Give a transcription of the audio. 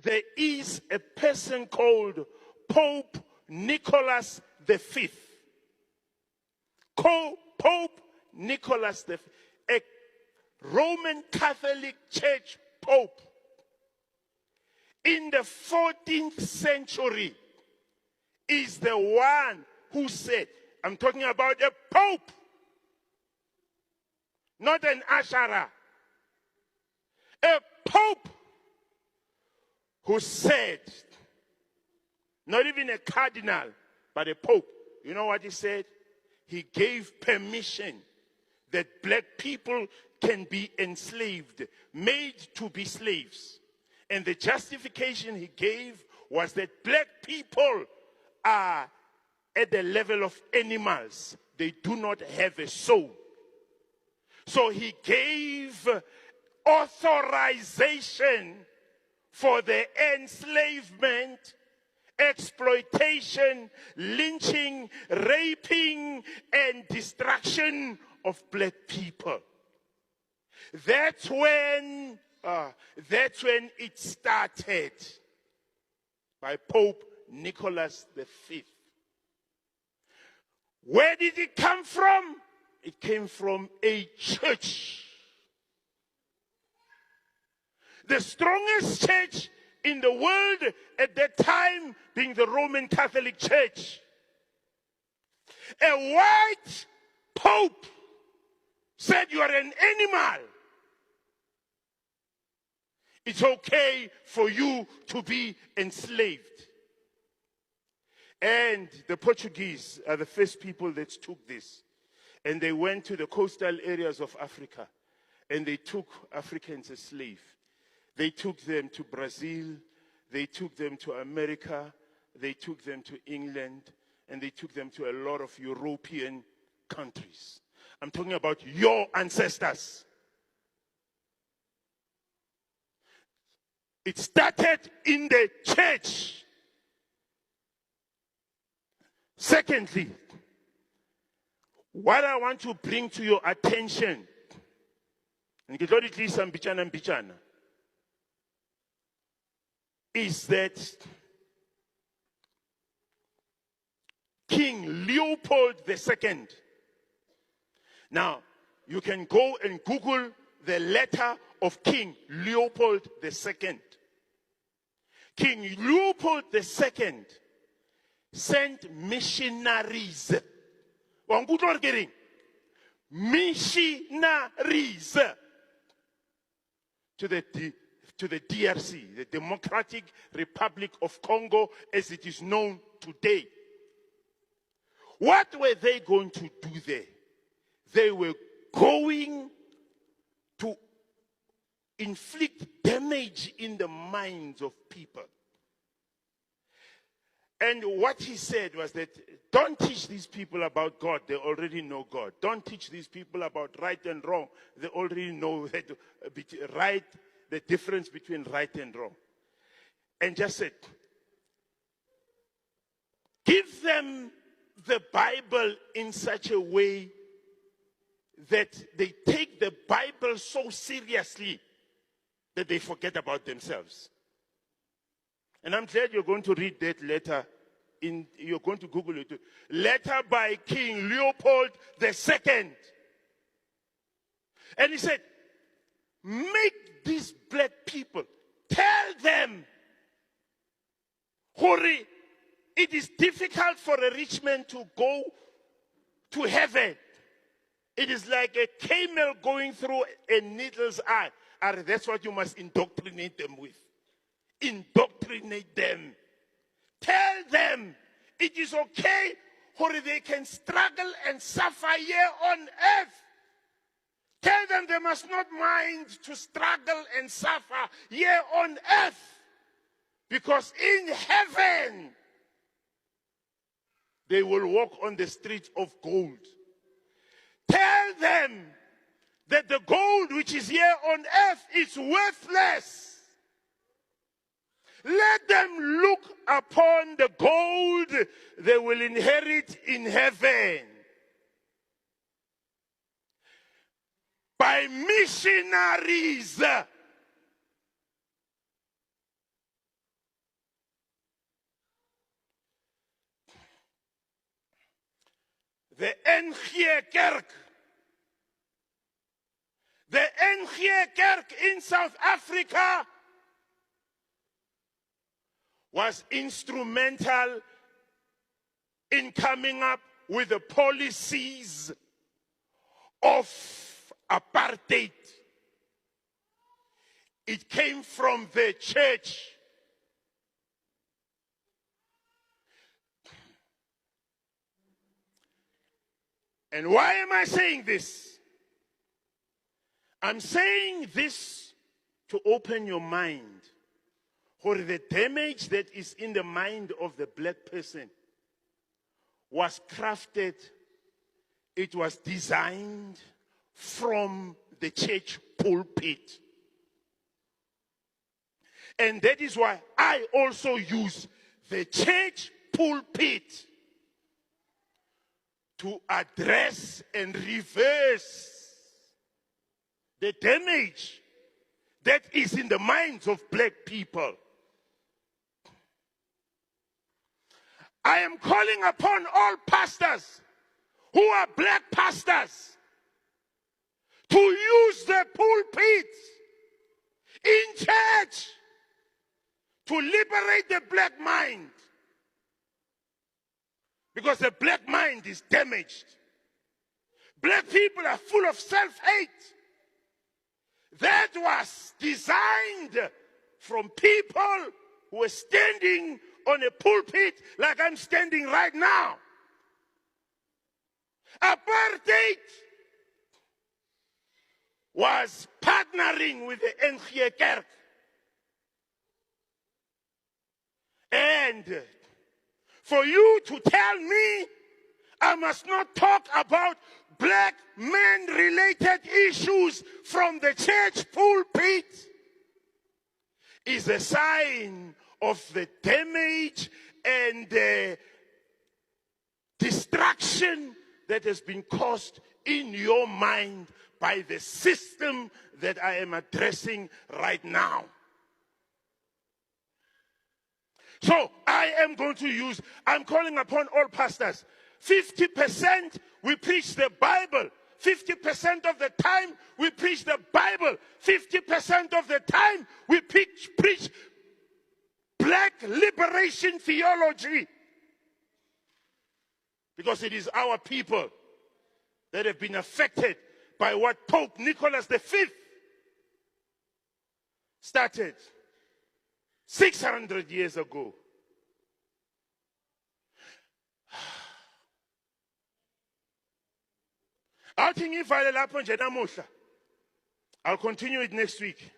there is a person called Pope Nicholas V. Pope Nicholas V, a Roman Catholic Church Pope in the 14th century, is the one who said, I'm talking about a Pope, not an Ashara, a Pope who said, not even a cardinal, but a Pope. You know what he said? He gave permission that black people can be enslaved, made to be slaves. And the justification he gave was that black people are at the level of animals. They do not have a soul. So he gave authorization for the enslavement, exploitation, lynching, raping, and destruction of black people. That's when it started by Pope Nicholas V. Where did it come from? It came from a church. The strongest church in the world at that time being the Roman Catholic Church. A white pope said, you are an animal. It's okay for you to be enslaved. And the Portuguese are the first people that took this. And they went to the coastal areas of Africa. And they took Africans as slaves. They took them to Brazil. They took them to America. They took them to England. And they took them to a lot of European countries. I'm talking about your ancestors. It started in the church. Secondly, what I want to bring to your attention, is that King Leopold II. Now, you can go and Google the letter of King Leopold II. King Leopold II sent missionaries. Missionaries to the DRC, the Democratic Republic of Congo, as it is known today. What were they going to do there? They were going to inflict damage in the minds of people. And what he said was that don't teach these people about God. They already know God. Don't teach these people about right and wrong. They already know that the difference between right and wrong. And just said, give them the Bible in such a way that they take the Bible so seriously that they forget about themselves. And I'm glad you're going to read that letter. You're going to Google it. Letter by King Leopold II. And he said, make these black people, tell them, Hori, it is difficult for a rich man to go to heaven. It is like a camel going through a needle's eye. And that's what you must indoctrinate them with. Indoctrinate them. Tell them it is okay for they can struggle and suffer here on earth. Tell them they must not mind to struggle and suffer here on earth. Because in heaven, they will walk on the streets of gold. Tell them that the gold which is here on earth is worthless. Let them look upon the gold they will inherit in heaven. By missionaries. the NG Kerk. The NG Kerk in South Africa was instrumental in coming up with the policies of apartheid. It came from the church. And why am I saying this? I'm saying this to open your mind for the damage that is in the mind of the black person was crafted, it was designed from the church pulpit. And that is why I also use the church pulpit to address and reverse the damage that is in the minds of black people. I am calling upon all pastors who are black pastors to use the pulpit in church to liberate the black mind. Because the black mind is damaged. Black people are full of self-hate. That was designed from people who were standing on a pulpit like I'm standing right now. Apartheid was partnering with the NG Kerk. And for you to tell me I must not talk about black men-related issues from the church pulpit is a sign of the damage and the destruction that has been caused in your mind by the system that I am addressing right now. So I am going to use, I'm calling upon all pastors. 50% we preach the Bible. 50% of the time we preach the Bible. 50% of the time we preach black liberation theology. Because it is our people that have been affected by what Pope Nicholas V started 600 years ago. I'll continue it next week.